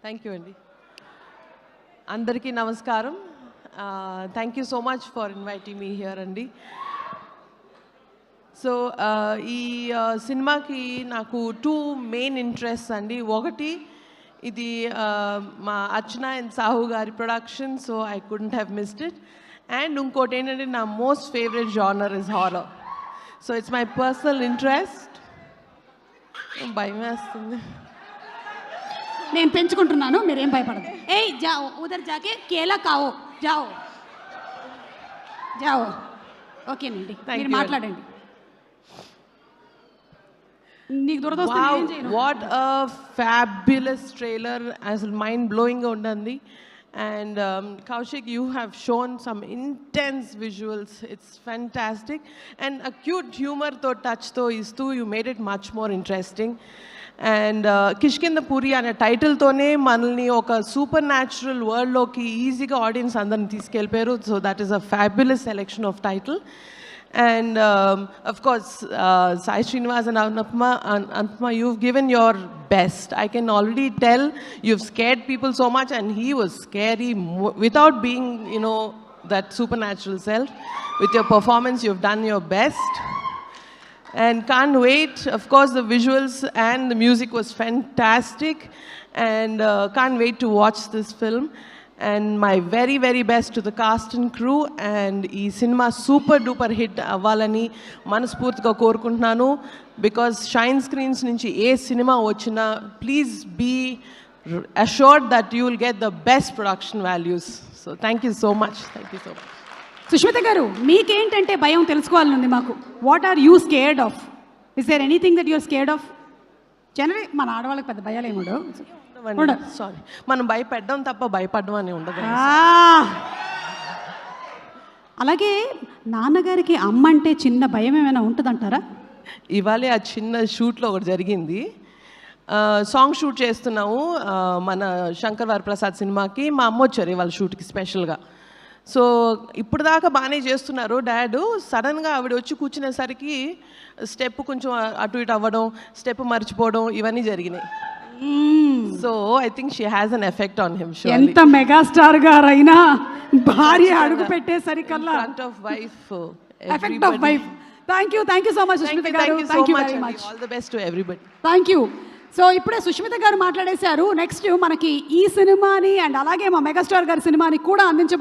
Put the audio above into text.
Thank you అండి. అందరికీ నమస్కారం. Thank you so much for inviting me here అండి. సో ఈ సినిమాకి నాకు 2 మెయిన్ ఇంట్రెస్ట్స్ అండి. ఒకటి, ఇది మా అర్చన అండ్ సాహు గారి production, so I couldn't have missed it. And ఇంకోటి ఏంటంటే నా most favourite genre is horror. So it's my personal interest. భయం వేస్తుంది. నేను పెంచుకుంటున్నాను, మీరేం భయపడదు. ఏయ్ జాओ ఉదర్ జాకే కేలా కావో జాओ జాओ. ఓకేనండి, మీరు మాట్లాడండి. నీకు దురదొస్తే ఏం చేయను. వాట్ అ ఫ్యాబ్యులస్ ట్రైలర్, అసలు మైండ్ బ్లోయింగ్గా ఉండండి. And Kaushik, you have shown some intense visuals. It's fantastic. And a cute humor to touch to istu, you made it much more interesting. And Kishkinda Puri ane title tone manalni oka supernatural world loki easy ga audience andarni తీసుకెళ్ళిపోయారు. So that is a fabulous selection of title. And of course, Sai Srinivas and Anupma, you've given your best. I can already tell you've scared people so much, and he was scary without being, you know, that supernatural self. With your performance, you've done your best. And can't wait. Of course, the visuals and the music was fantastic. And can't wait to watch this film. And my very, very best to the cast and crew. And ee cinema super duper hit avvalani manaspurtiga korukuntunnanu, because Shine Screens nunchi A cinema వచ్చినా please be assured that you will get the best production values. So thank you so much. Thank you so much. Sushmita గారు, మీకేంటంటే భయం తెలుసుకోవాలనుంది మాకు. What are you scared of? Is there anything that you're scared of? General మన ఆడవాళ్ళకి పెద్ద భయాలు ఏమి ఉండవు. సారీ, మనం భయపడ్డం తప్ప భయపడడం అని ఉండదు. అలాగే నాన్నగారికి అమ్మ అంటే చిన్న భయం ఏమైనా ఉంటుందంటారా? ఇవాళే ఆ చిన్న షూట్లో ఒకటి జరిగింది. సాంగ్ షూట్ చేస్తున్నాము మన శంకర్ వరప్రసాద్ సినిమాకి. మా అమ్మ వచ్చారు ఇవాళ షూట్కి స్పెషల్గా. సో ఇప్పుడు దాకా బాగానే చేస్తున్నారు డాడ్. సడన్గా ఆవిడ వచ్చి కూర్చునేసరికి స్టెప్ కొంచెం అటు ఇటు అవ్వడం, స్టెప్ మర్చిపోవడం, ఇవన్నీ జరిగినాయి. So I think she has an effect on him. ఎంత మెగాస్టార్ గారైనా భార్య అడుగు పెట్టేసరికల్లా front of wife, effect of wife. Thank you so much Sushmita గారు. Thank you very much. All the best to everybody. Thank you. So ఇప్పుడే సుష్మిత గారు మాట్లాడేశారు. Next మనకి ఈ సినిమాని అండ్ అలాగే మా మెగాస్టార్ గారి సినిమాని కూడా అందించబో